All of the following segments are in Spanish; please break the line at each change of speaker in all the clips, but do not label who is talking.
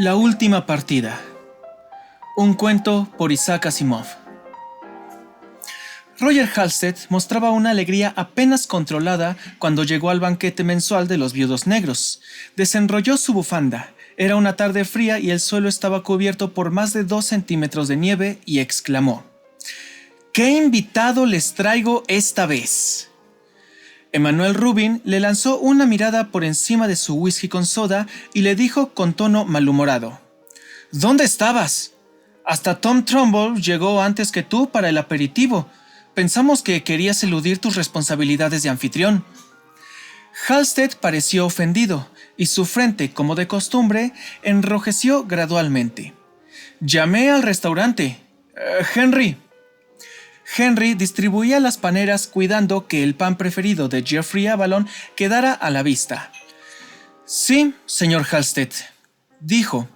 La última partida. Un cuento por Isaac Asimov. Roger Halstead mostraba una alegría apenas controlada cuando llegó al banquete mensual de los Viudos Negros. Desenrolló su bufanda. Era una tarde fría y el suelo estaba cubierto por más de 2 centímetros de nieve y exclamó: ¿Qué invitado les traigo esta vez? Emanuel Rubin le lanzó una mirada por encima de su whisky con soda y le dijo con tono malhumorado: ¿Dónde estabas? Hasta Tom Trumbull llegó antes que tú para el aperitivo. Pensamos que querías eludir tus responsabilidades de anfitrión. Halstead pareció ofendido y su frente, como de costumbre, enrojeció gradualmente. Llamé al restaurante. Henry distribuía las paneras cuidando que el pan preferido de Jeffrey Avalon quedara a la vista. Sí, señor Halstead, dijo.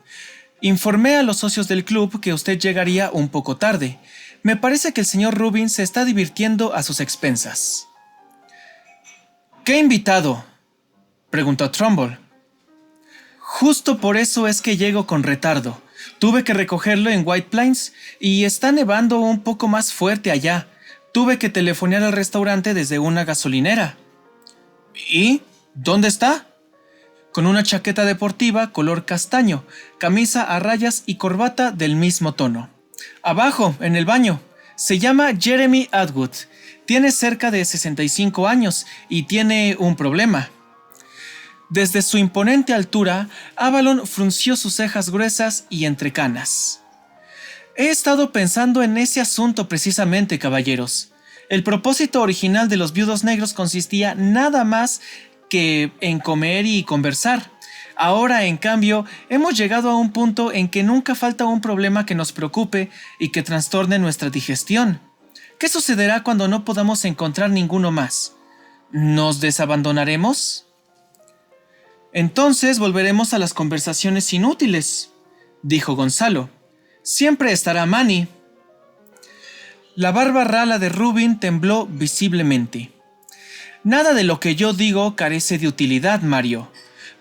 Informé a los socios del club que usted llegaría un poco tarde. Me parece que el señor Rubin se está divirtiendo a sus expensas. ¿Qué invitado?, preguntó Trumbull. Justo por eso es que llego con retardo. Tuve que recogerlo en White Plains y está nevando un poco más fuerte allá. Tuve que telefonear al restaurante desde una gasolinera. ¿Y dónde está? Con una chaqueta deportiva color castaño, camisa a rayas y corbata del mismo tono. Abajo, en el baño. Se llama Jeremy Atwood. Tiene cerca de 65 años y tiene un problema. Desde su imponente altura, Avalon frunció sus cejas gruesas y entrecanas. He estado pensando en ese asunto precisamente, caballeros. El propósito original de los Viudos Negros consistía nada más que en comer y conversar. Ahora, en cambio, hemos llegado a un punto en que nunca falta un problema que nos preocupe y que trastorne nuestra digestión. ¿Qué sucederá cuando no podamos encontrar ninguno más? ¿Nos desabandonaremos? Entonces volveremos a las conversaciones inútiles, dijo Gonzalo. Siempre estará Manny. La barba rala de Rubin tembló visiblemente. Nada de lo que yo digo carece de utilidad, Mario.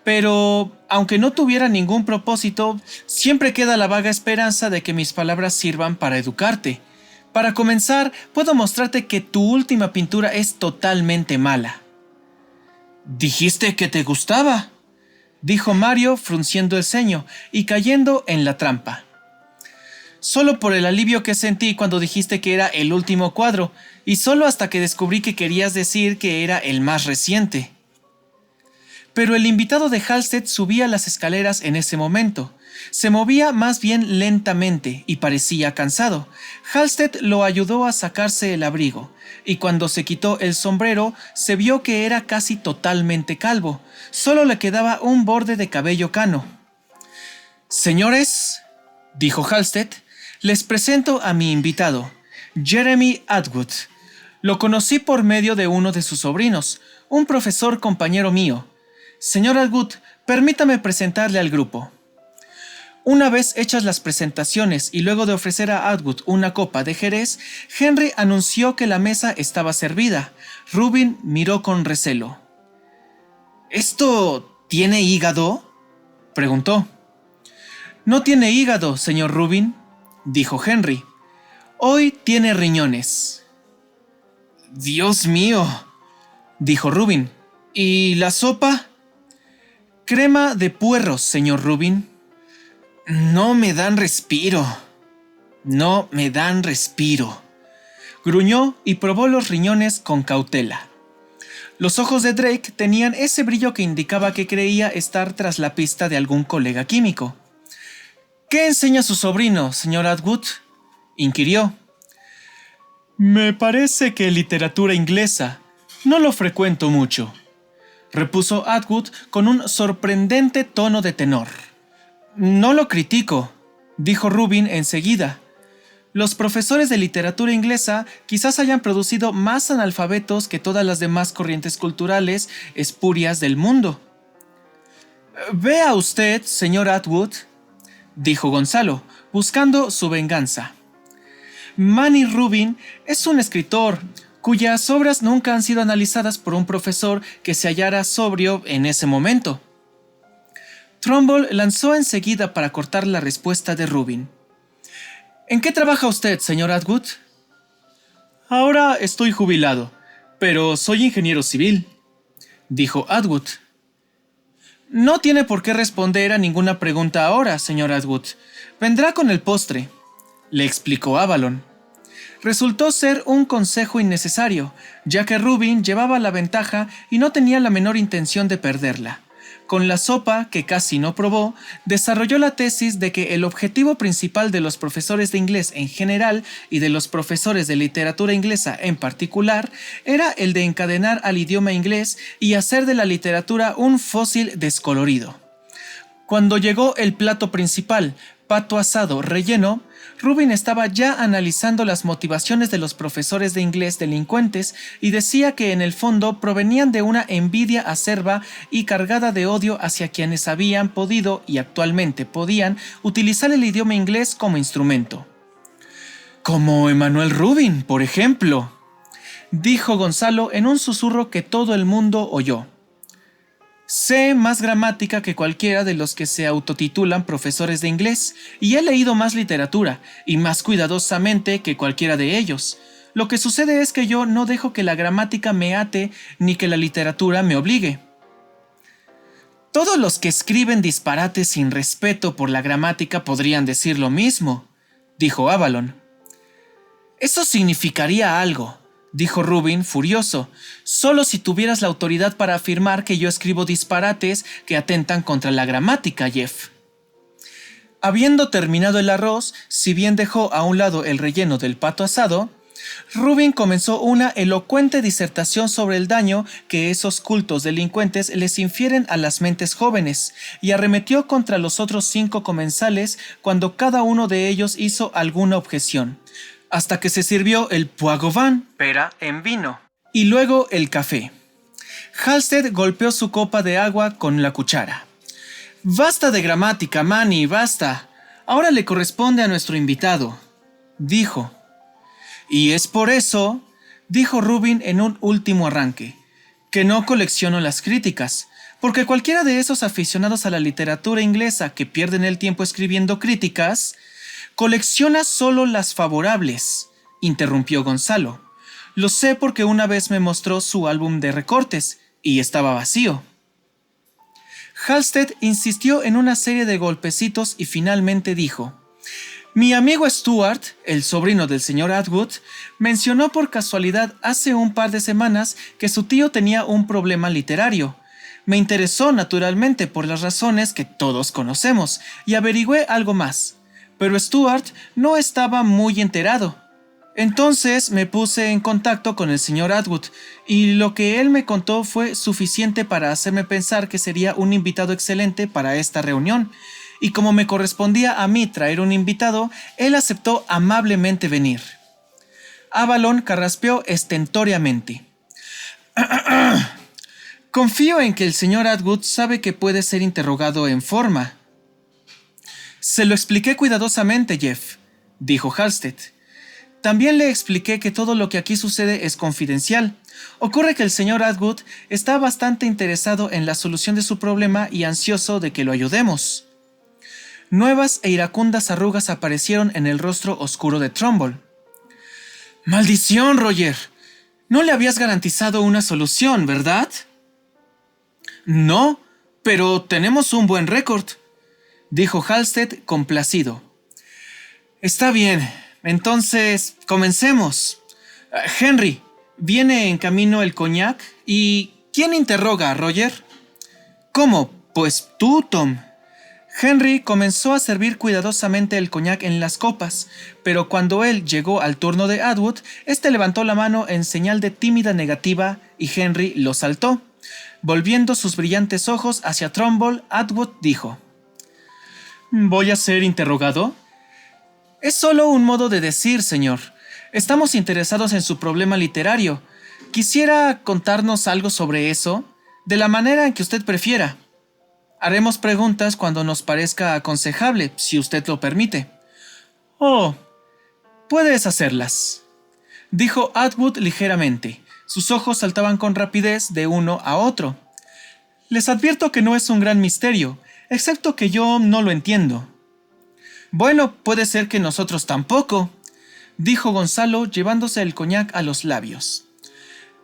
Pero, aunque no tuviera ningún propósito, siempre queda la vaga esperanza de que mis palabras sirvan para educarte. Para comenzar, puedo mostrarte que tu última pintura es totalmente mala. «Dijiste que te gustaba», dijo Mario frunciendo el ceño y cayendo en la trampa. Solo por el alivio que sentí cuando dijiste que era el último cuadro, y solo hasta que descubrí que querías decir que era el más reciente. Pero el invitado de Halstead subía las escaleras en ese momento. Se movía más bien lentamente y parecía cansado. Halstead lo ayudó a sacarse el abrigo, y cuando se quitó el sombrero se vio que era casi totalmente calvo. Solo le quedaba un borde de cabello cano. «Señores», dijo Halstead, «les presento a mi invitado, Jeremy Atwood. Lo conocí por medio de uno de sus sobrinos, un profesor compañero mío. Señor Atwood, permítame presentarle al grupo». Una vez hechas las presentaciones y luego de ofrecer a Atwood una copa de jerez, Henry anunció que la mesa estaba servida. Rubin miró con recelo. «¿Esto tiene hígado?», preguntó. «No tiene hígado, señor Rubin», dijo Henry. «Hoy tiene riñones». «Dios mío», dijo Rubin. «¿Y la sopa?» «Crema de puerros, señor Rubin». «No me dan respiro. No me dan respiro», gruñó y probó los riñones con cautela. Los ojos de Drake tenían ese brillo que indicaba que creía estar tras la pista de algún colega químico. «¿Qué enseña su sobrino, señor Atwood?», inquirió. «Me parece que literatura inglesa. No lo frecuento mucho», repuso Atwood con un sorprendente tono de tenor. «No lo critico», dijo Rubin enseguida. «Los profesores de literatura inglesa quizás hayan producido más analfabetos que todas las demás corrientes culturales espurias del mundo». «Vea usted, señor Atwood», dijo Gonzalo, buscando su venganza. «Manny Rubin es un escritor cuyas obras nunca han sido analizadas por un profesor que se hallara sobrio en ese momento. Trumbull lanzó enseguida para cortar la respuesta de Rubin. ¿En qué trabaja usted, señor Atwood? Ahora estoy jubilado, pero soy ingeniero civil, dijo Atwood. No tiene por qué responder a ninguna pregunta ahora, señor Atwood. Vendrá con el postre, le explicó Avalon. Resultó ser un consejo innecesario, ya que Rubin llevaba la ventaja y no tenía la menor intención de perderla. Con la sopa, que casi no probó, desarrolló la tesis de que el objetivo principal de los profesores de inglés en general y de los profesores de literatura inglesa en particular era el de encadenar al idioma inglés y hacer de la literatura un fósil descolorido. Cuando llegó el plato principal, pato asado relleno, Rubin estaba ya analizando las motivaciones de los profesores de inglés delincuentes y decía que en el fondo provenían de una envidia acerba y cargada de odio hacia quienes habían podido y actualmente podían utilizar el idioma inglés como instrumento. Como Emanuel Rubin, por ejemplo, dijo Gonzalo en un susurro que todo el mundo oyó. Sé más gramática que cualquiera de los que se autotitulan profesores de inglés y he leído más literatura y más cuidadosamente que cualquiera de ellos. Lo que sucede es que yo no dejo que la gramática me ate ni que la literatura me obligue. Todos los que escriben disparates sin respeto por la gramática podrían decir lo mismo, dijo Avalon. Eso significaría algo, dijo Rubin, furioso, solo si tuvieras la autoridad para afirmar que yo escribo disparates que atentan contra la gramática, Jeff. Habiendo terminado el arroz, si bien dejó a un lado el relleno del pato asado, Rubin comenzó una elocuente disertación sobre el daño que esos cultos delincuentes les infieren a las mentes jóvenes y arremetió contra los otros 5 comensales cuando cada uno de ellos hizo alguna objeción, hasta que se sirvió el pois vin, pera en vino, y luego el café. Halstead golpeó su copa de agua con la cuchara. «Basta de gramática, Manny, basta. Ahora le corresponde a nuestro invitado», dijo. «Y es por eso», dijo Rubin en un último arranque, «que no colecciono las críticas, porque cualquiera de esos aficionados a la literatura inglesa que pierden el tiempo escribiendo críticas colecciona solo las favorables», interrumpió Gonzalo. «Lo sé porque una vez me mostró su álbum de recortes y estaba vacío». Halstead insistió en una serie de golpecitos y finalmente dijo: «Mi amigo Stuart, el sobrino del señor Atwood, mencionó por casualidad hace un par de semanas que su tío tenía un problema literario. Me interesó naturalmente por las razones que todos conocemos y averigüé algo más. Pero Stuart no estaba muy enterado. Entonces me puse en contacto con el señor Atwood y lo que él me contó fue suficiente para hacerme pensar que sería un invitado excelente para esta reunión. Y como me correspondía a mí traer un invitado, él aceptó amablemente venir». Avalon carraspeó estentóreamente. «Confío en que el señor Atwood sabe que puede ser interrogado en forma». «Se lo expliqué cuidadosamente, Jeff», dijo Halstead. «También le expliqué que todo lo que aquí sucede es confidencial. Ocurre que el señor Atwood está bastante interesado en la solución de su problema y ansioso de que lo ayudemos». Nuevas e iracundas arrugas aparecieron en el rostro oscuro de Trumbull. «¡Maldición, Roger! No le habías garantizado una solución, ¿verdad?» «No, pero tenemos un buen récord», dijo Halstead complacido. «Está bien, entonces comencemos. Henry, ¿viene en camino el coñac? ¿Y quién interroga a Roger?» «¿Cómo? Pues tú, Tom». Henry comenzó a servir cuidadosamente el coñac en las copas, pero cuando él llegó al turno de Atwood, este levantó la mano en señal de tímida negativa y Henry lo saltó. Volviendo sus brillantes ojos hacia Trumbull, Atwood dijo: «¿Voy a ser interrogado?» «Es solo un modo de decir, señor. Estamos interesados en su problema literario. ¿Quisiera contarnos algo sobre eso? De la manera en que usted prefiera. Haremos preguntas cuando nos parezca aconsejable, si usted lo permite». «Oh, puedes hacerlas», dijo Atwood ligeramente. Sus ojos saltaban con rapidez de uno a otro. «Les advierto que no es un gran misterio. excepto que yo no lo entiendo. Bueno, puede ser que nosotros tampoco, dijo Gonzalo llevándose el coñac a los labios.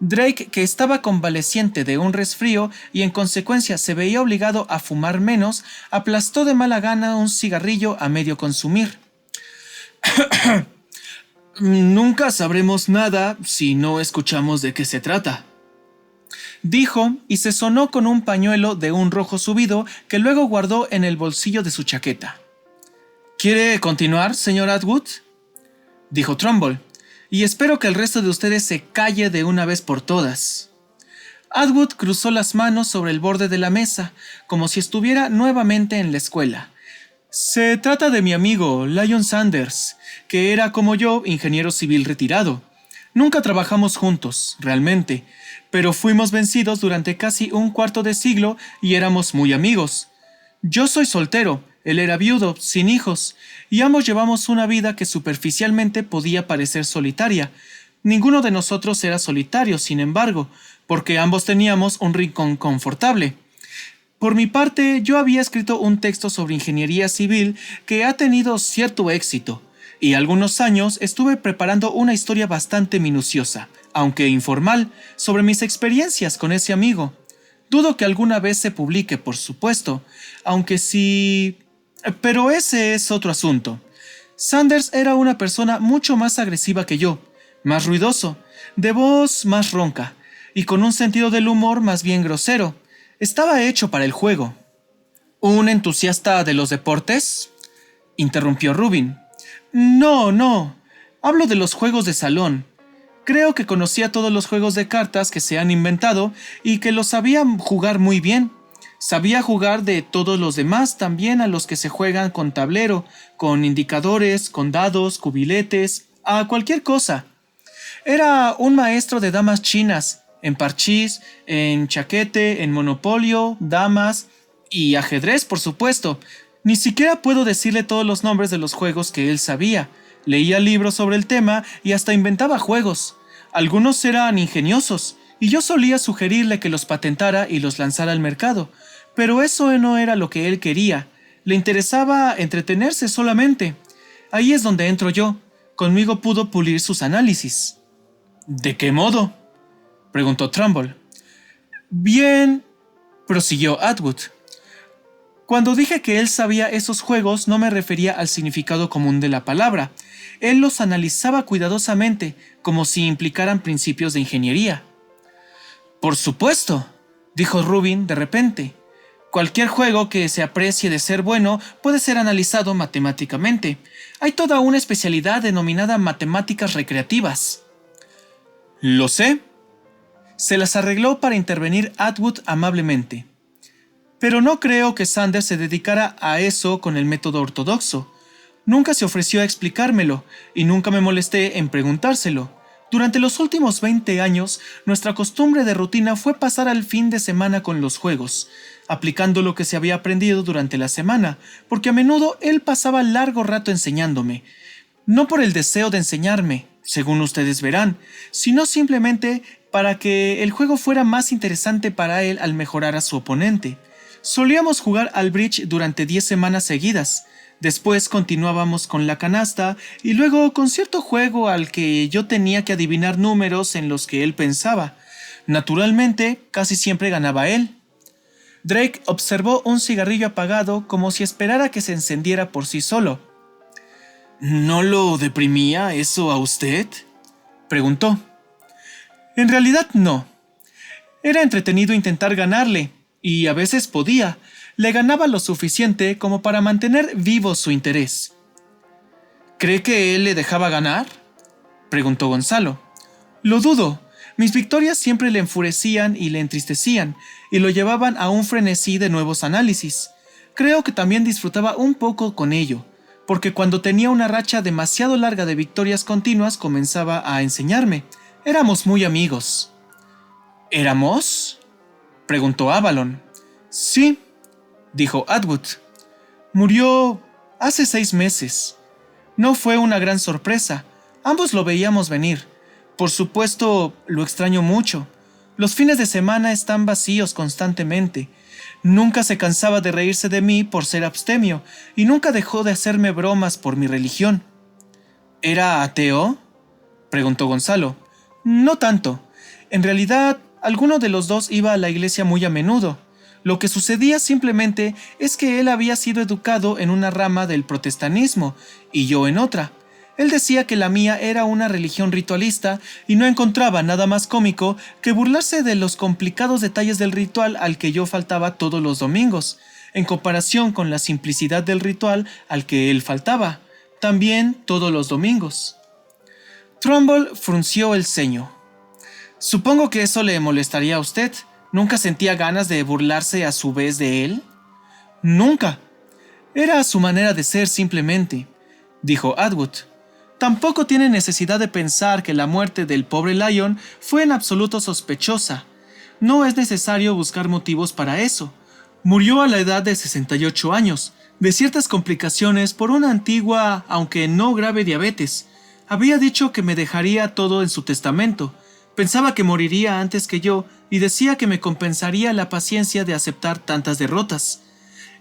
Drake, que estaba convaleciente de un resfrío y en consecuencia se veía obligado a fumar menos, aplastó de mala gana un cigarrillo a medio consumir. Nunca sabremos nada si no escuchamos de qué se trata, dijo y se sonó con un pañuelo de un rojo subido que luego guardó en el bolsillo de su chaqueta. ¿Quiere continuar, señor Atwood?, dijo Trumbull, y espero que el resto de ustedes se calle de una vez por todas. Atwood cruzó las manos sobre el borde de la mesa, como si estuviera nuevamente en la escuela. Se trata de mi amigo, Lyon Sanders, que era como yo, ingeniero civil retirado. Nunca trabajamos juntos, realmente, pero fuimos vencidos durante casi un cuarto de siglo y éramos muy amigos. Yo soy soltero, él era viudo, sin hijos, y ambos llevamos una vida que superficialmente podía parecer solitaria. Ninguno de nosotros era solitario, sin embargo, porque ambos teníamos un rincón confortable. Por mi parte, yo había escrito un texto sobre ingeniería civil que ha tenido cierto éxito, y algunos años estuve preparando una historia bastante minuciosa, aunque informal, sobre mis experiencias con ese amigo. Dudo que alguna vez se publique, por supuesto, aunque sí... Pero ese es otro asunto. Sanders era una persona mucho más agresiva que yo, más ruidoso, de voz más ronca, y con un sentido del humor más bien grosero. Estaba hecho para el juego. ¿Un entusiasta de los deportes?, interrumpió Rubin. No. Hablo de los juegos de salón. Creo que conocía todos los juegos de cartas que se han inventado y que los sabía jugar muy bien. Sabía jugar de todos los demás, también a los que se juegan con tablero, con indicadores, con dados, cubiletes, a cualquier cosa. Era un maestro de damas chinas, en parchís, en chaquete, en monopolio, damas y ajedrez, por supuesto. Ni siquiera puedo decirle todos los nombres de los juegos que él sabía. Leía libros sobre el tema y hasta inventaba juegos. Algunos eran ingeniosos, y yo solía sugerirle que los patentara y los lanzara al mercado. Pero eso no era lo que él quería. Le interesaba entretenerse solamente. Ahí es donde entro yo. Conmigo pudo pulir sus análisis. ¿De qué modo?, preguntó Trumbull. Bien, prosiguió Atwood. Cuando dije que él sabía esos juegos, no me refería al significado común de la palabra. Él los analizaba cuidadosamente, como si implicaran principios de ingeniería. Por supuesto, dijo Rubin de repente. Cualquier juego que se aprecie de ser bueno puede ser analizado matemáticamente. Hay toda una especialidad denominada matemáticas recreativas. Lo sé. Se las arregló para intervenir Atwood amablemente. Pero no creo que Sanders se dedicara a eso con el método ortodoxo. Nunca se ofreció a explicármelo y nunca me molesté en preguntárselo. Durante los últimos 20 años, nuestra costumbre de rutina fue pasar al fin de semana con los juegos, aplicando lo que se había aprendido durante la semana, porque a menudo él pasaba largo rato enseñándome. No por el deseo de enseñarme, según ustedes verán, sino simplemente para que el juego fuera más interesante para él al mejorar a su oponente. Solíamos jugar al bridge durante 10 semanas seguidas. Después continuábamos con la canasta y luego con cierto juego al que yo tenía que adivinar números en los que él pensaba. Naturalmente, casi siempre ganaba él. Drake observó un cigarrillo apagado como si esperara que se encendiera por sí solo. ¿No lo deprimía eso a usted?, preguntó. En realidad no. Era entretenido intentar ganarle, y a veces podía. Le ganaba lo suficiente como para mantener vivo su interés. ¿Cree que él le dejaba ganar?, preguntó Gonzalo. Lo dudo. Mis victorias siempre le enfurecían y le entristecían, y lo llevaban a un frenesí de nuevos análisis. Creo que también disfrutaba un poco con ello, porque cuando tenía una racha demasiado larga de victorias continuas comenzaba a enseñarme. Éramos muy amigos. ¿Éramos?, preguntó Avalon. Sí, dijo Atwood. Murió hace 6 meses. No fue una gran sorpresa. Ambos lo veíamos venir. Por supuesto, lo extraño mucho. Los fines de semana están vacíos constantemente. Nunca se cansaba de reírse de mí por ser abstemio y nunca dejó de hacerme bromas por mi religión. ¿Era ateo?, preguntó Gonzalo. No tanto. En realidad, alguno de los dos iba a la iglesia muy a menudo. Lo que sucedía simplemente es que él había sido educado en una rama del protestantismo y yo en otra. Él decía que la mía era una religión ritualista y no encontraba nada más cómico que burlarse de los complicados detalles del ritual al que yo faltaba todos los domingos, en comparación con la simplicidad del ritual al que él faltaba, también todos los domingos. Trumbull frunció el ceño. Supongo que eso le molestaría a usted. ¿Nunca sentía ganas de burlarse a su vez de él? Nunca. Era su manera de ser simplemente, dijo Atwood. Tampoco tiene necesidad de pensar que la muerte del pobre Lyon fue en absoluto sospechosa. No es necesario buscar motivos para eso. Murió a la edad de 68 años, de ciertas complicaciones por una antigua, aunque no grave diabetes. Había dicho que me dejaría todo en su testamento. Pensaba que moriría antes que yo y decía que me compensaría la paciencia de aceptar tantas derrotas.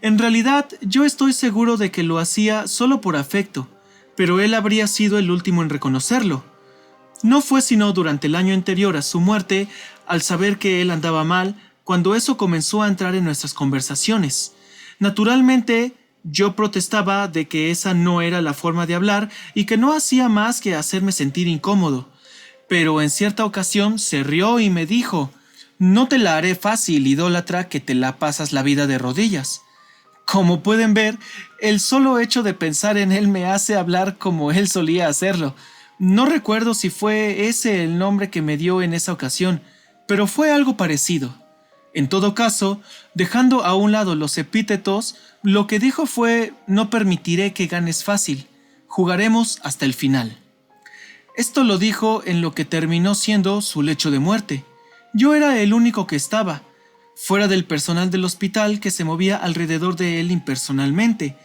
En realidad, yo estoy seguro de que lo hacía solo por afecto, pero él habría sido el último en reconocerlo. No fue sino durante el año anterior a su muerte, al saber que él andaba mal, cuando eso comenzó a entrar en nuestras conversaciones. Naturalmente, yo protestaba de que esa no era la forma de hablar y que no hacía más que hacerme sentir incómodo. Pero en cierta ocasión se rió y me dijo: «No te la haré fácil, idólatra, que te la pasas la vida de rodillas». Como pueden ver, el solo hecho de pensar en él me hace hablar como él solía hacerlo. No recuerdo si fue ese el nombre que me dio en esa ocasión, pero fue algo parecido. En todo caso, dejando a un lado los epítetos, lo que dijo fue: «No permitiré que ganes fácil. Jugaremos hasta el final». Esto lo dijo en lo que terminó siendo su lecho de muerte. Yo era el único que estaba, fuera del personal del hospital que se movía alrededor de él impersonalmente.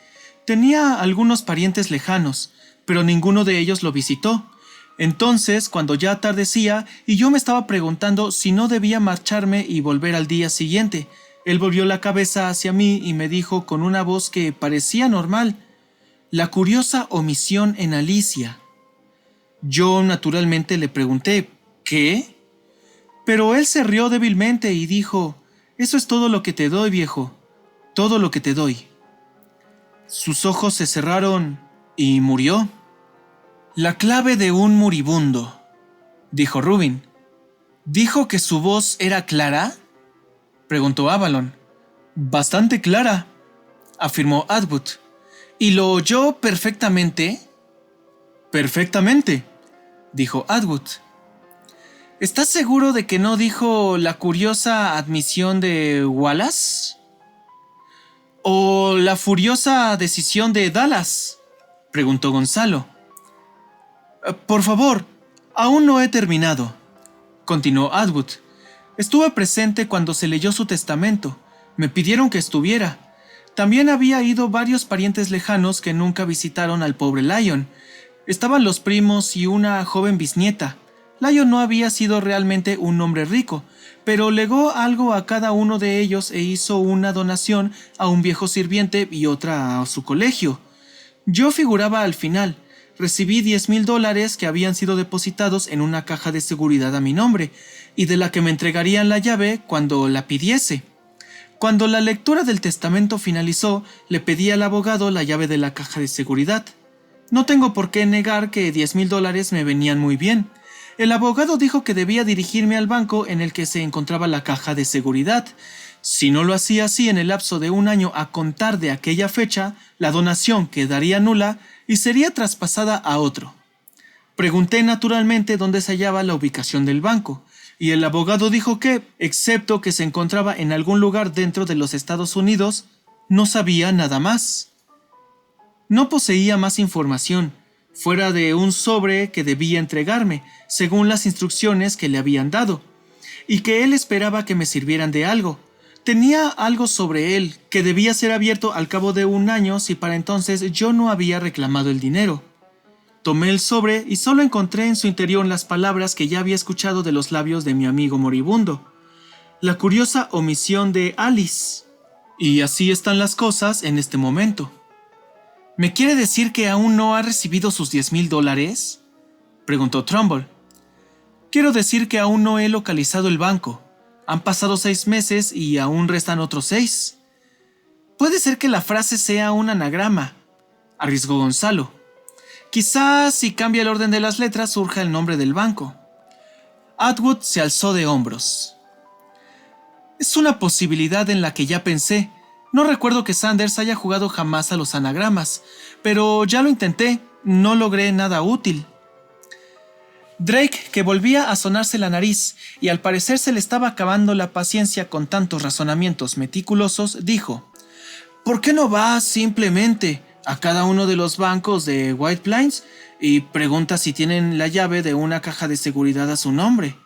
Tenía algunos parientes lejanos, pero ninguno de ellos lo visitó. Entonces, cuando ya atardecía y yo me estaba preguntando si no debía marcharme y volver al día siguiente, él volvió la cabeza hacia mí y me dijo con una voz que parecía normal: «La curiosa omisión en Alicia». Yo naturalmente le pregunté: «¿Qué?». Pero él se rió débilmente y dijo: «Eso es todo lo que te doy, viejo. Todo lo que te doy». Sus ojos se cerraron y murió. «La clave de un moribundo», dijo Rubin. «¿Dijo que su voz era clara?», preguntó Avalon. «Bastante clara», afirmó Atwood. «¿Y lo oyó perfectamente?». «Perfectamente», dijo Atwood. ¿Estás seguro de que no dijo la curiosa admisión de Wallace? ¿O la furiosa decisión de Dallas?, preguntó Gonzalo. «Por favor, aún no he terminado», continuó Atwood. «Estuve presente cuando se leyó su testamento. Me pidieron que estuviera. También había ido varios parientes lejanos que nunca visitaron al pobre Lyon. Estaban los primos y una joven bisnieta. Lyon no había sido realmente un hombre rico, pero legó algo a cada uno de ellos e hizo una donación a un viejo sirviente y otra a su colegio. Yo figuraba al final. Recibí $10,000 que habían sido depositados en una caja de seguridad a mi nombre, y de la que me entregarían la llave cuando la pidiese. Cuando la lectura del testamento finalizó, le pedí al abogado la llave de la caja de seguridad. No tengo por qué negar que $10,000 me venían muy bien. El abogado dijo que debía dirigirme al banco en el que se encontraba la caja de seguridad. Si no lo hacía así en el lapso de un año a contar de aquella fecha, la donación quedaría nula y sería traspasada a otro. Pregunté naturalmente dónde se hallaba la ubicación del banco, y el abogado dijo que, excepto que se encontraba en algún lugar dentro de los Estados Unidos, no sabía nada más. No poseía más información, fuera de un sobre que debía entregarme, según las instrucciones que le habían dado, y que él esperaba que me sirvieran de algo. Tenía algo sobre él, que debía ser abierto al cabo de un año si para entonces yo no había reclamado el dinero. Tomé el sobre y solo encontré en su interior las palabras que ya había escuchado de los labios de mi amigo moribundo. La curiosa omisión de Alice. Y así están las cosas en este momento. ¿Me quiere decir que aún no ha recibido sus $10,000? Preguntó Trumbull. Quiero decir que aún no he localizado el banco. Han pasado 6 meses y aún restan otros 6. Puede ser que la frase sea un anagrama, arriesgó Gonzalo. Quizás si cambia el orden de las letras surja el nombre del banco. Atwood se alzó de hombros. Es una posibilidad en la que ya pensé. No recuerdo que Sanders haya jugado jamás a los anagramas, pero ya lo intenté, no logré nada útil. Drake, que volvía a sonarse la nariz y al parecer se le estaba acabando la paciencia con tantos razonamientos meticulosos, dijo: ¿Por qué no va simplemente a cada uno de los bancos de White Plains y pregunta si tienen la llave de una caja de seguridad a su nombre?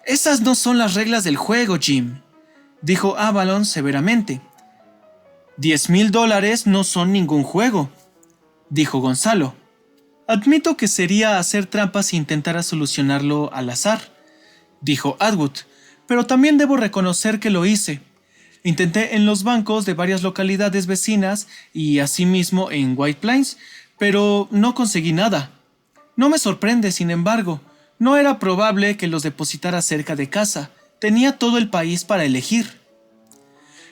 Esas no son las reglas del juego, Jim, dijo Avalon severamente. $10,000 no son ningún juego, dijo Gonzalo. Admito que sería hacer trampas si intentara solucionarlo al azar, dijo Atwood, pero también debo reconocer que lo hice. Intenté en los bancos de varias localidades vecinas y asimismo en White Plains, pero no conseguí nada. No me sorprende, sin embargo. No era probable que los depositara cerca de casa. Tenía todo el país para elegir.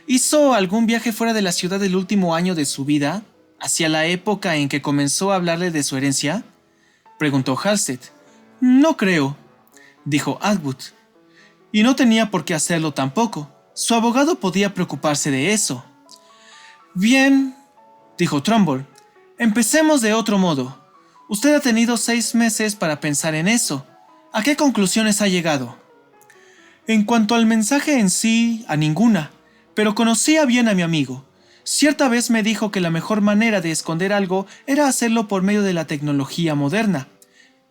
¿Hizo algún viaje fuera de la ciudad el último año de su vida? ¿Hacia la época en que comenzó a hablarle de su herencia? Preguntó Halstead. No creo, dijo Atwood. Y no tenía por qué hacerlo tampoco. Su abogado podía preocuparse de eso. Bien, dijo Trumbull. Empecemos de otro modo. Usted ha tenido 6 meses para pensar en eso. ¿A qué conclusiones ha llegado? En cuanto al mensaje en sí, a ninguna. Pero conocía bien a mi amigo. Cierta vez me dijo que la mejor manera de esconder algo era hacerlo por medio de la tecnología moderna.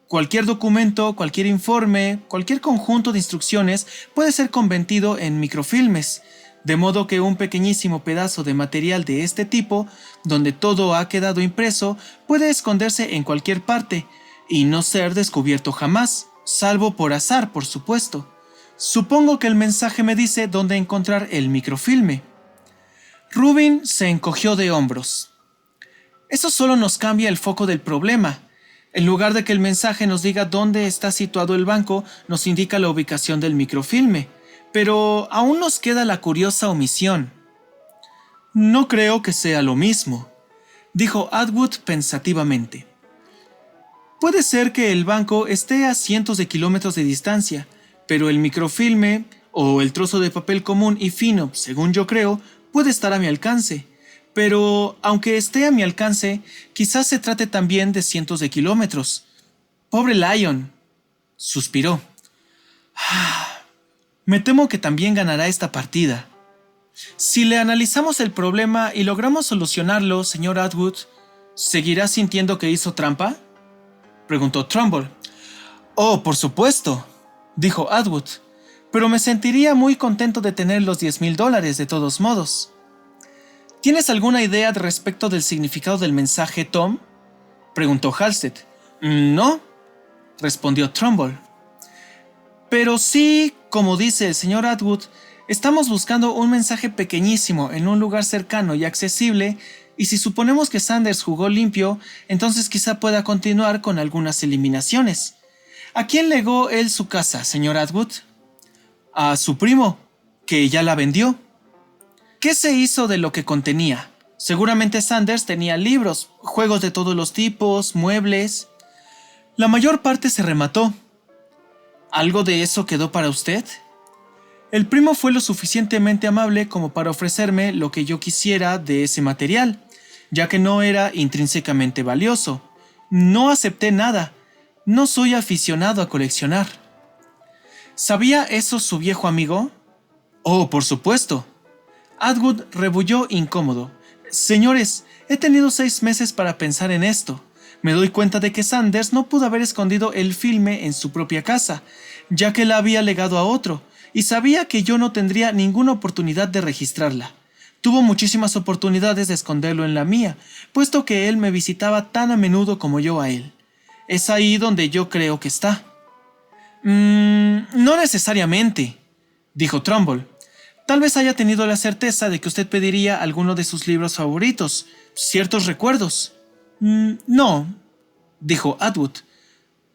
Cualquier documento, cualquier informe, cualquier conjunto de instrucciones puede ser convertido en microfilmes, de modo que un pequeñísimo pedazo de material de este tipo, donde todo ha quedado impreso, puede esconderse en cualquier parte y no ser descubierto jamás, salvo por azar, por supuesto. Supongo que el mensaje me dice dónde encontrar el microfilme. Rubin se encogió de hombros. Eso solo nos cambia el foco del problema. En lugar de que el mensaje nos diga dónde está situado el banco, nos indica la ubicación del microfilme. Pero aún nos queda la curiosa omisión. No creo que sea lo mismo, dijo Atwood pensativamente. Puede ser que el banco esté a cientos de kilómetros de distancia, pero el microfilme, o el trozo de papel común y fino, según yo creo, puede estar a mi alcance. Pero, aunque esté a mi alcance, quizás se trate también de cientos de kilómetros. Pobre Lyon, suspiró. Me temo que también ganará esta partida. Si le analizamos el problema y logramos solucionarlo, señor Atwood, ¿seguirá sintiendo que hizo trampa? Preguntó Trumbull. Oh, por supuesto, dijo Atwood, pero me sentiría muy contento de tener los $10,000 de todos modos. ¿Tienes alguna idea respecto del significado del mensaje, Tom? Preguntó Halstead. No, respondió Trumbull. Pero sí, como dice el señor Atwood, estamos buscando un mensaje pequeñísimo en un lugar cercano y accesible, y si suponemos que Sanders jugó limpio, entonces quizá pueda continuar con algunas eliminaciones. ¿A quién legó él su casa, señor Atwood? A su primo, que ya la vendió. ¿Qué se hizo de lo que contenía? Seguramente Sanders tenía libros, juegos de todos los tipos, muebles. La mayor parte se remató. ¿Algo de eso quedó para usted? El primo fue lo suficientemente amable como para ofrecerme lo que yo quisiera de ese material, ya que no era intrínsecamente valioso. No acepté nada. No soy aficionado a coleccionar. ¿Sabía eso su viejo amigo? Oh, por supuesto. Atwood rebulló incómodo. Señores, he tenido 6 meses para pensar en esto. Me doy cuenta de que Sanders no pudo haber escondido el filme en su propia casa, ya que la había legado a otro, y sabía que yo no tendría ninguna oportunidad de registrarla. Tuvo muchísimas oportunidades de esconderlo en la mía, puesto que él me visitaba tan a menudo como yo a él. Es ahí donde yo creo que está. No necesariamente, dijo Trumbull. Tal vez haya tenido la certeza de que usted pediría alguno de sus libros favoritos, ciertos recuerdos. No, dijo Atwood.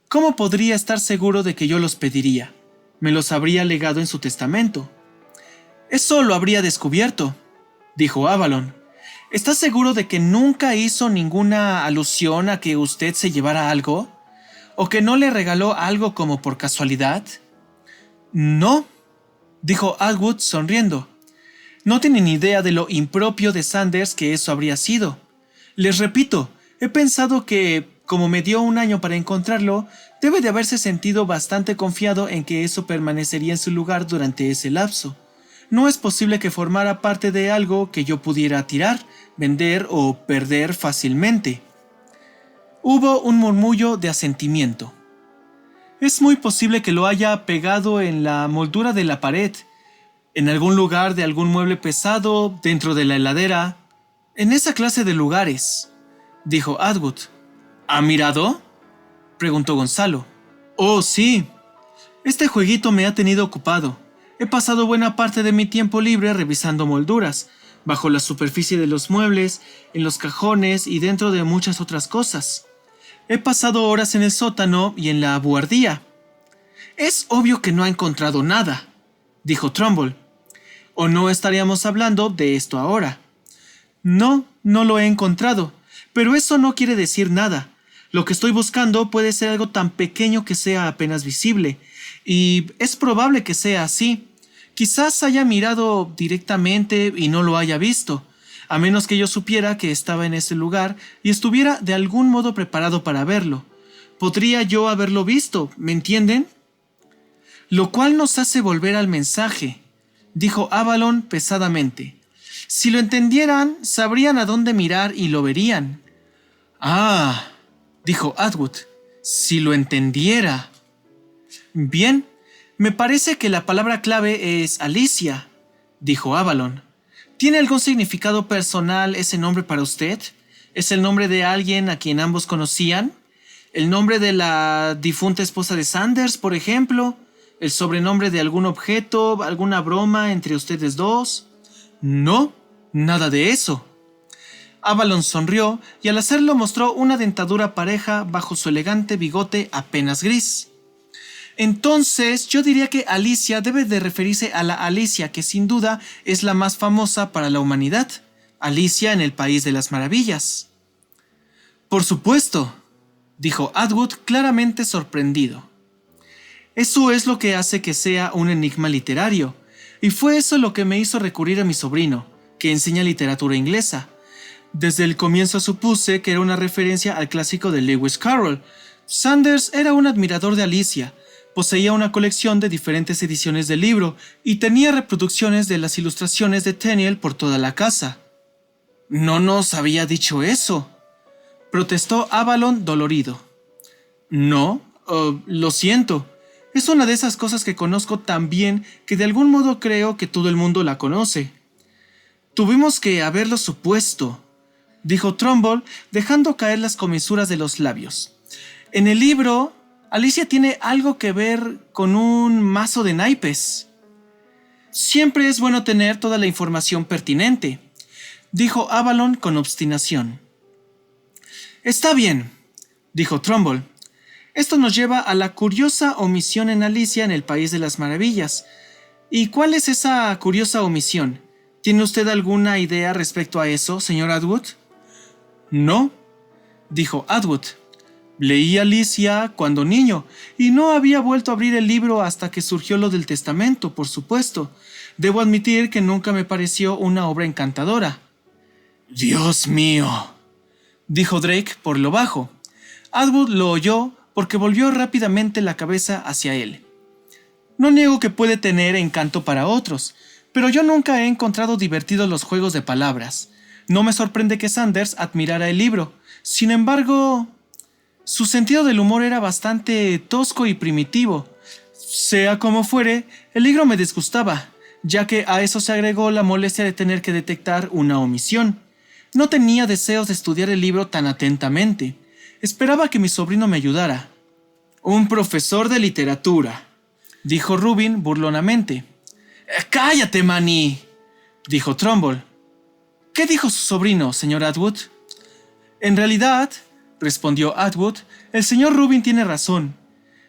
¿Cómo podría estar seguro de que yo los pediría? Me los habría legado en su testamento. Eso lo habría descubierto, dijo Avalon. ¿Está seguro de que nunca hizo ninguna alusión a que usted se llevara algo? ¿O que no le regaló algo como por casualidad? No, dijo Atwood sonriendo. No tienen idea de lo impropio de Sanders que eso habría sido. Les repito, he pensado que, como me dio un año para encontrarlo, debe de haberse sentido bastante confiado en que eso permanecería en su lugar durante ese lapso. No es posible que formara parte de algo que yo pudiera tirar, vender o perder fácilmente. Hubo un murmullo de asentimiento. Es muy posible que lo haya pegado en la moldura de la pared, en algún lugar de algún mueble pesado, dentro de la heladera, en esa clase de lugares, dijo Atwood. ¿Ha mirado?, preguntó Gonzalo. Oh, sí. Este jueguito me ha tenido ocupado. He pasado buena parte de mi tiempo libre revisando molduras, bajo la superficie de los muebles, en los cajones y dentro de muchas otras cosas. He pasado horas en el sótano y en la buhardilla. Es obvio que no ha encontrado nada, dijo Trumbull. ¿O no estaríamos hablando de esto ahora? No, no lo he encontrado, pero eso no quiere decir nada. Lo que estoy buscando puede ser algo tan pequeño que sea apenas visible, y es probable que sea así. Quizás haya mirado directamente y no lo haya visto, a menos que yo supiera que estaba en ese lugar y estuviera de algún modo preparado para verlo. Podría yo haberlo visto, ¿me entienden? Lo cual nos hace volver al mensaje, dijo Avalon pesadamente. Si lo entendieran, sabrían a dónde mirar y lo verían. Ah, dijo Atwood, si lo entendiera. Bien, me parece que la palabra clave es Alicia, dijo Avalon. ¿Tiene algún significado personal ese nombre para usted? ¿Es el nombre de alguien a quien ambos conocían? ¿El nombre de la difunta esposa de Sanders, por ejemplo? ¿El sobrenombre de algún objeto, alguna broma entre ustedes dos? No, nada de eso. Avalon sonrió y al hacerlo mostró una dentadura pareja bajo su elegante bigote apenas gris. Entonces, yo diría que Alicia debe de referirse a la Alicia que sin duda es la más famosa para la humanidad, Alicia en el País de las Maravillas. Por supuesto, dijo Atwood claramente sorprendido. Eso es lo que hace que sea un enigma literario, y fue eso lo que me hizo recurrir a mi sobrino, que enseña literatura inglesa. Desde el comienzo supuse que era una referencia al clásico de Lewis Carroll. Sanders era un admirador de Alicia. Poseía una colección de diferentes ediciones del libro y tenía reproducciones de las ilustraciones de Tenniel por toda la casa. «No nos había dicho eso», protestó Avalon dolorido. «No, lo siento. Es una de esas cosas que conozco tan bien que de algún modo creo que todo el mundo la conoce». «Tuvimos que haberlo supuesto», dijo Trumbull, dejando caer las comisuras de los labios. «En el libro, Alicia tiene algo que ver con un mazo de naipes». «Siempre es bueno tener toda la información pertinente», dijo Avalon con obstinación. «Está bien», dijo Trumbull. «Esto nos lleva a la curiosa omisión en Alicia en el País de las Maravillas. ¿Y cuál es esa curiosa omisión? ¿Tiene usted alguna idea respecto a eso, señor Atwood?» «No», dijo Atwood. «Leí Alicia cuando niño, y no había vuelto a abrir el libro hasta que surgió lo del testamento, por supuesto. Debo admitir que nunca me pareció una obra encantadora». «Dios mío», dijo Drake por lo bajo. Atwood lo oyó porque volvió rápidamente la cabeza hacia él. «No niego que puede tener encanto para otros, pero yo nunca he encontrado divertidos los juegos de palabras. No me sorprende que Sanders admirara el libro. Sin embargo, su sentido del humor era bastante tosco y primitivo. Sea como fuere, el libro me disgustaba, ya que a eso se agregó la molestia de tener que detectar una omisión. No tenía deseos de estudiar el libro tan atentamente. Esperaba que mi sobrino me ayudara». «Un profesor de literatura», dijo Rubin burlonamente. «Cállate, Manny», dijo Trumbull. «¿Qué dijo su sobrino, señor Atwood?» «En realidad», respondió Atwood, «el señor Rubin tiene razón.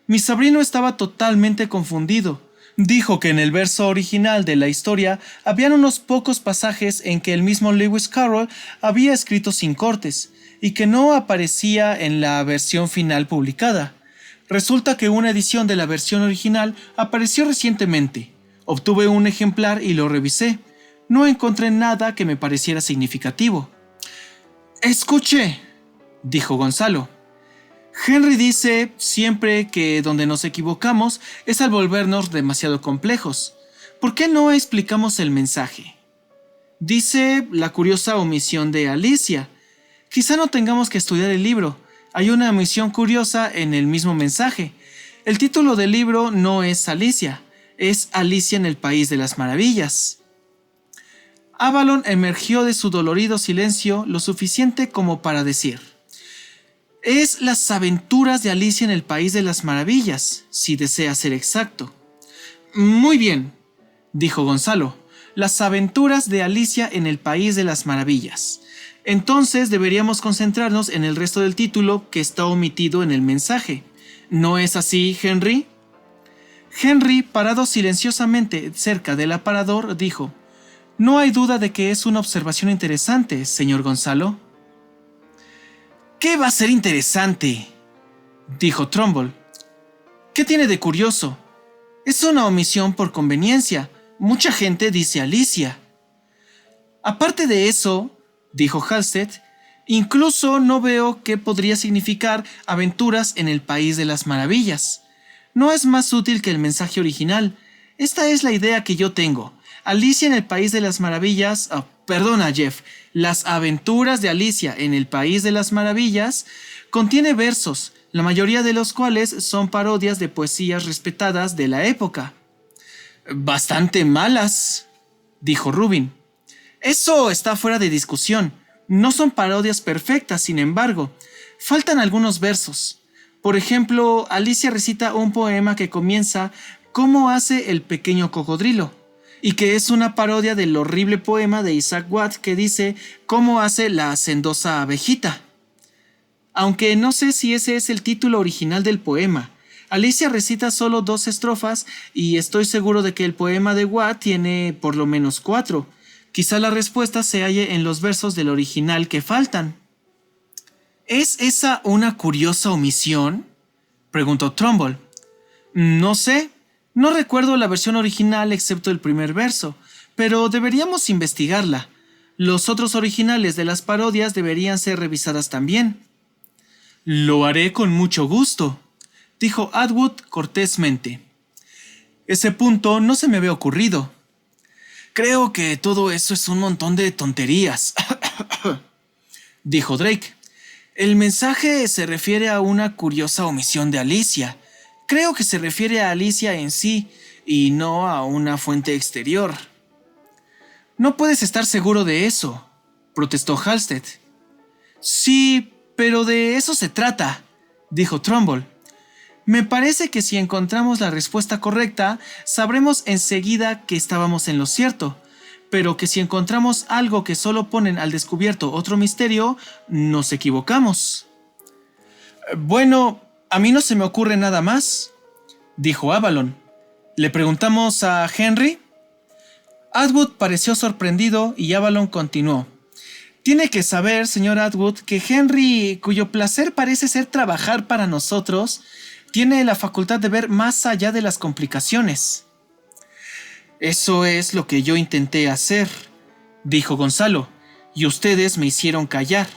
Mi sobrino estaba totalmente confundido. Dijo que en el verso original de la historia habían unos pocos pasajes en que el mismo Lewis Carroll había escrito sin cortes y que no aparecía en la versión final publicada. Resulta que una edición de la versión original apareció recientemente. Obtuve un ejemplar y lo revisé. No encontré nada que me pareciera significativo». «Escuche», dijo Gonzalo. «Henry dice siempre que donde nos equivocamos es al volvernos demasiado complejos. ¿Por qué no explicamos el mensaje? Dice la curiosa omisión de Alicia. Quizá no tengamos que estudiar el libro. Hay una omisión curiosa en el mismo mensaje. El título del libro no es Alicia, es Alicia en el País de las Maravillas». Avalon emergió de su dolorido silencio lo suficiente como para decir: «Es Las aventuras de Alicia en el País de las Maravillas, si desea ser exacto». «Muy bien», dijo Gonzalo, «Las aventuras de Alicia en el País de las Maravillas. Entonces deberíamos concentrarnos en el resto del título que está omitido en el mensaje. ¿No es así, Henry?» Henry, parado silenciosamente cerca del aparador, dijo: «No hay duda de que es una observación interesante, señor Gonzalo». «¿Qué va a ser interesante?», dijo Trumbull. «¿Qué tiene de curioso? Es una omisión por conveniencia. Mucha gente dice Alicia». «Aparte de eso», dijo Halstead, «incluso no veo qué podría significar aventuras en el País de las Maravillas. No es más útil que el mensaje original. Esta es la idea que yo tengo. Alicia en el País de las Maravillas... perdona, Jeff. Las aventuras de Alicia en el País de las Maravillas contiene versos, la mayoría de los cuales son parodias de poesías respetadas de la época». «Bastante malas», dijo Rubin. «Eso está fuera de discusión. No son parodias perfectas, sin embargo. Faltan algunos versos. Por ejemplo, Alicia recita un poema que comienza «¿Cómo hace el pequeño cocodrilo?», y que es una parodia del horrible poema de Isaac Watts que dice «¿Cómo hace la hacendosa abejita?». Aunque no sé si ese es el título original del poema. Alicia recita solo 2 estrofas y estoy seguro de que el poema de Watts tiene por lo menos 4. Quizá la respuesta se halle en los versos del original que faltan». «¿Es esa una curiosa omisión?», preguntó Trumbull. «No sé. No recuerdo la versión original excepto el primer verso, pero deberíamos investigarla. Los otros originales de las parodias deberían ser revisadas también». «Lo haré con mucho gusto», dijo Atwood cortésmente. «Ese punto no se me había ocurrido». «Creo que todo eso es un montón de tonterías», dijo Drake. «El mensaje se refiere a una curiosa omisión de Alicia. Creo que se refiere a Alicia en sí y no a una fuente exterior». «No puedes estar seguro de eso», protestó Halstead. «Sí, pero de eso se trata», dijo Trumbull. «Me parece que si encontramos la respuesta correcta, sabremos enseguida que estábamos en lo cierto, pero que si encontramos algo que solo ponen al descubierto otro misterio, nos equivocamos». «Bueno, a mí no se me ocurre nada más», dijo Avalon. «¿Le preguntamos a Henry?» Atwood pareció sorprendido y Avalon continuó. «Tiene que saber, señor Atwood, que Henry, cuyo placer parece ser trabajar para nosotros, tiene la facultad de ver más allá de las complicaciones». «Eso es lo que yo intenté hacer», dijo Gonzalo, «y ustedes me hicieron callar.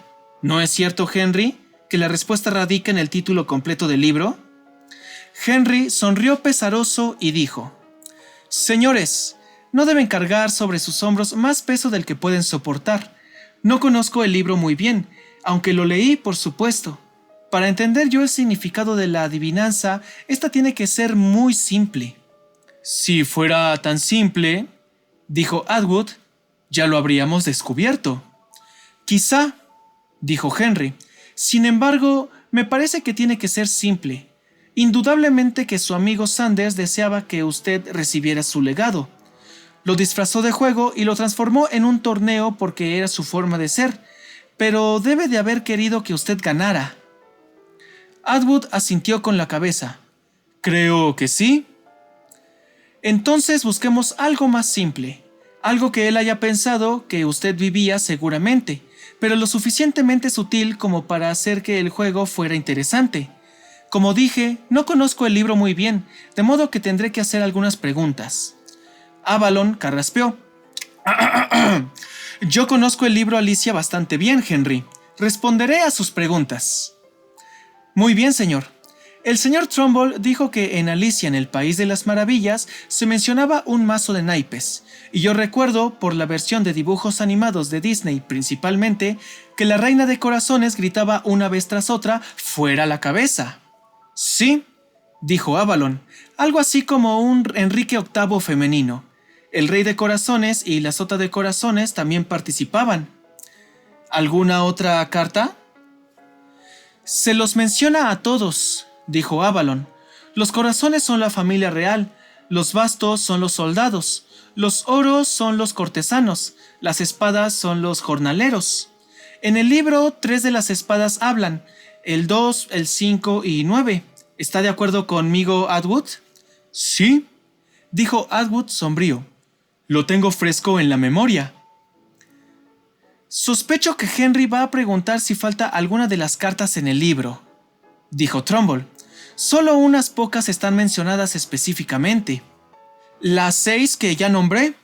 ¿No es cierto, Henry, que la respuesta radica en el título completo del libro?» Henry sonrió pesaroso y dijo: «Señores, no deben cargar sobre sus hombros más peso del que pueden soportar. No conozco el libro muy bien, aunque lo leí, por supuesto. Para entender yo el significado de la adivinanza, esta tiene que ser muy simple». «Si fuera tan simple», dijo Atwood, «ya lo habríamos descubierto». «Quizá», dijo Henry. «Sin embargo, me parece que tiene que ser simple. Indudablemente que su amigo Sanders deseaba que usted recibiera su legado. Lo disfrazó de juego y lo transformó en un torneo porque era su forma de ser, pero debe de haber querido que usted ganara. Atwood asintió con la cabeza. Creo que sí. Entonces busquemos algo más simple, algo que él haya pensado que usted vivía seguramente, pero lo suficientemente sutil como para hacer que el juego fuera interesante. Como dije, no conozco el libro muy bien, de modo que tendré que hacer algunas preguntas. Avalon carraspeó. Yo conozco el libro Alicia bastante bien, Henry. Responderé a sus preguntas. Muy bien, señor. El señor Trumbull dijo que en Alicia en el País de las Maravillas se mencionaba un mazo de naipes, y yo recuerdo, por la versión de dibujos animados de Disney principalmente, que la reina de corazones gritaba una vez tras otra, ¡fuera la cabeza! Sí, dijo Avalon, algo así como un Enrique VIII femenino. El rey de corazones y la sota de corazones también participaban. ¿Alguna otra carta? Se los menciona a todos, dijo Avalon. Los corazones son la familia real, los bastos son los soldados, los oros son los cortesanos, las espadas son los jornaleros. En el libro 3 de las espadas hablan, el 2, el 5 y 9. ¿Está de acuerdo conmigo, Atwood? Sí, dijo Atwood sombrío. Lo tengo fresco en la memoria. Sospecho que Henry va a preguntar si falta alguna de las cartas en el libro, dijo Trumbull. Solo unas pocas están mencionadas específicamente. Las 6 que ya nombré,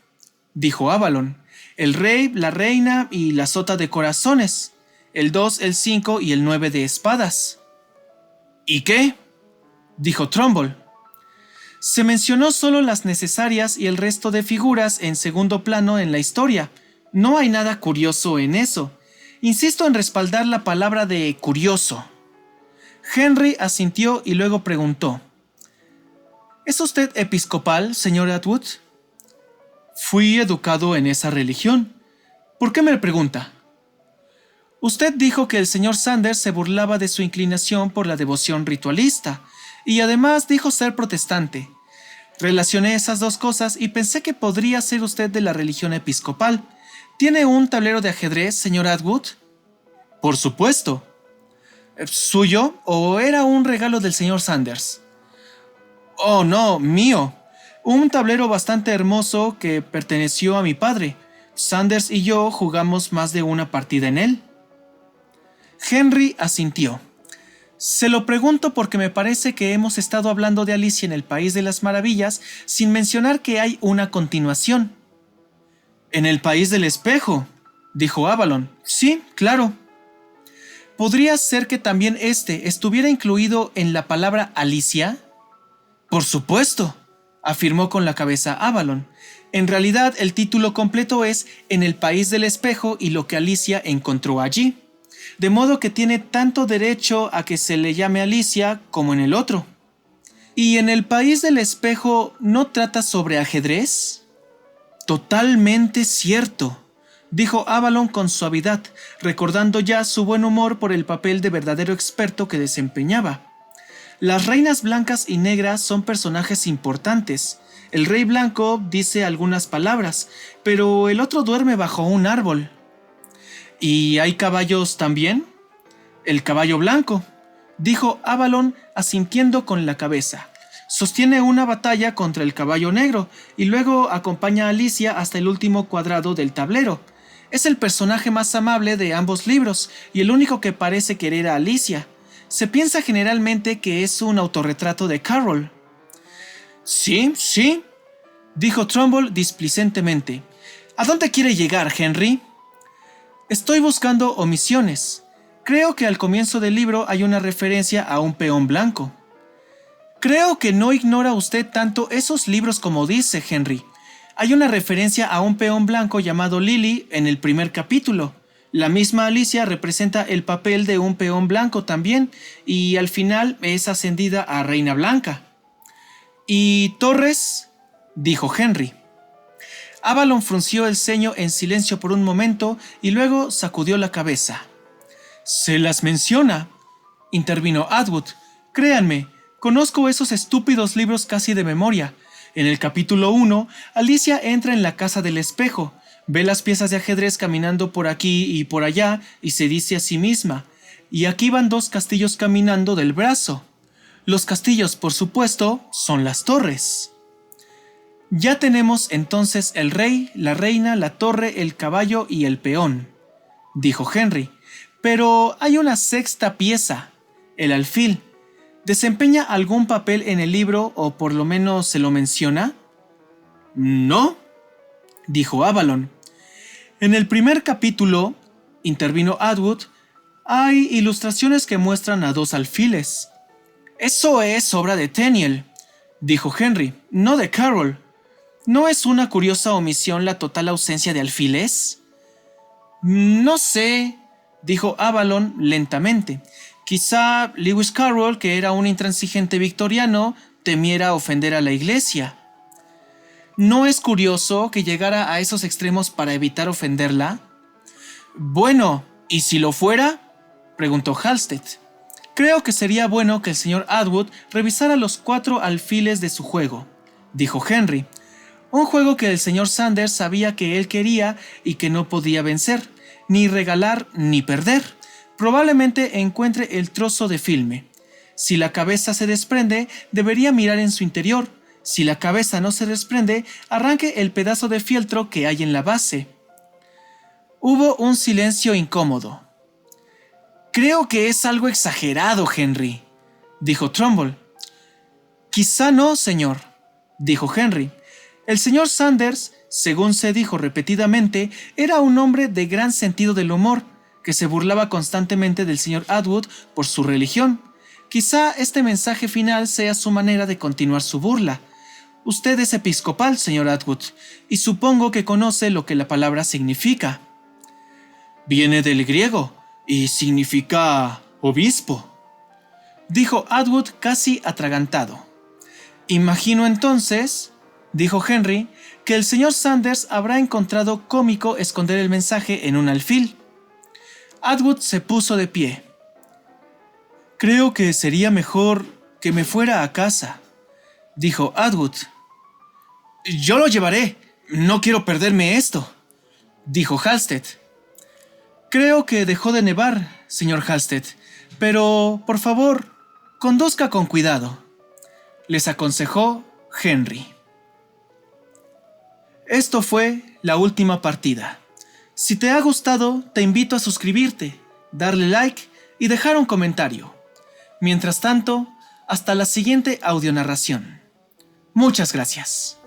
dijo Avalon. El rey, la reina y la sota de corazones. El 2, el 5 y el 9 de espadas. ¿Y qué? Dijo Trumbull. Se mencionó solo las necesarias y el resto de figuras en segundo plano en la historia. No hay nada curioso en eso. Insisto en respaldar la palabra de curioso. Henry asintió y luego preguntó. ¿Es usted episcopal, señor Atwood? Fui educado en esa religión. ¿Por qué me pregunta? Usted dijo que el señor Sanders se burlaba de su inclinación por la devoción ritualista, y además dijo ser protestante. Relacioné esas dos cosas y pensé que podría ser usted de la religión episcopal. ¿Tiene un tablero de ajedrez, señor Atwood? Por supuesto. ¿Suyo o era un regalo del señor Sanders? Oh, no, mío. Un tablero bastante hermoso que perteneció a mi padre. Sanders y yo jugamos más de una partida en él. Henry asintió. Se lo pregunto porque me parece que hemos estado hablando de Alicia en el País de las Maravillas sin mencionar que hay una continuación. En el País del Espejo, dijo Avalon. Sí, claro. ¿Podría ser que también este estuviera incluido en la palabra Alicia? Por supuesto, afirmó con la cabeza Avalon. En realidad el título completo es En el País del Espejo y lo que Alicia encontró allí. De modo que tiene tanto derecho a que se le llame Alicia como en el otro. ¿Y en el País del Espejo no trata sobre ajedrez? Totalmente cierto, dijo Avalon con suavidad, recordando ya su buen humor por el papel de verdadero experto que desempeñaba. Las reinas blancas y negras son personajes importantes. El rey blanco dice algunas palabras, pero el otro duerme bajo un árbol. ¿Y hay caballos también? El caballo blanco, dijo Avalon asintiendo con la cabeza. Sostiene una batalla contra el caballo negro y luego acompaña a Alicia hasta el último cuadrado del tablero. Es el personaje más amable de ambos libros y el único que parece querer a Alicia. Se piensa generalmente que es un autorretrato de Carol. Sí, sí, dijo Trumbull displicentemente. ¿A dónde quiere llegar, Henry? Estoy buscando omisiones. Creo que al comienzo del libro hay una referencia a un peón blanco. Creo que no ignora usted tanto esos libros como dice, Henry. Hay una referencia a un peón blanco llamado Lily en el primer capítulo. La misma Alicia representa el papel de un peón blanco también, y al final es ascendida a Reina Blanca. ¿Y Torres? Dijo Henry. Avalon frunció el ceño en silencio por un momento y luego sacudió la cabeza. «Se las menciona», intervino Atwood. «Créanme, conozco esos estúpidos libros casi de memoria. En el capítulo 1, Alicia entra en la casa del espejo, ve las piezas de ajedrez caminando por aquí y por allá y se dice a sí misma: y aquí van dos castillos caminando del brazo. Los castillos, por supuesto, son las torres. Ya tenemos entonces el rey, la reina, la torre, el caballo y el peón, dijo Henry. Pero hay una sexta pieza, el alfil. ¿Desempeña algún papel en el libro o por lo menos se lo menciona? No, dijo Avalon. En el primer capítulo, intervino Atwood, hay ilustraciones que muestran a dos alfiles. Eso es obra de Tenniel, dijo Henry, no de Carroll. ¿No es una curiosa omisión la total ausencia de alfiles? No sé, dijo Avalon lentamente. Quizá Lewis Carroll, que era un intransigente victoriano, temiera ofender a la iglesia. ¿No es curioso que llegara a esos extremos para evitar ofenderla? Bueno, ¿y si lo fuera?, preguntó Halstead. Creo que sería bueno que el señor Atwood revisara los 4 alfiles de su juego, dijo Henry. Un juego que el señor Sanders sabía que él quería y que no podía vencer, ni regalar ni perder. Probablemente encuentre el trozo de filme. Si la cabeza se desprende, debería mirar en su interior. Si la cabeza no se desprende, arranque el pedazo de fieltro que hay en la base. Hubo un silencio incómodo. Creo que es algo exagerado, Henry, dijo Trumbull. Quizá no, señor, dijo Henry. El señor Sanders, según se dijo repetidamente, era un hombre de gran sentido del humor, que se burlaba constantemente del señor Atwood por su religión. Quizá este mensaje final sea su manera de continuar su burla. Usted es episcopal, señor Atwood, y supongo que conoce lo que la palabra significa. Viene del griego y significa obispo, dijo Atwood casi atragantado. Imagino entonces, dijo Henry, que el señor Sanders habrá encontrado cómico esconder el mensaje en un alfil. Atwood se puso de pie. Creo que sería mejor que me fuera a casa, dijo Atwood. Yo lo llevaré. No quiero perderme esto, dijo Halstead. Creo que dejó de nevar, señor Halstead, pero, por favor, conduzca con cuidado, les aconsejó Henry. Esto fue La Última Partida. Si te ha gustado, te invito a suscribirte, darle like y dejar un comentario. Mientras tanto, hasta la siguiente audionarración. Muchas gracias.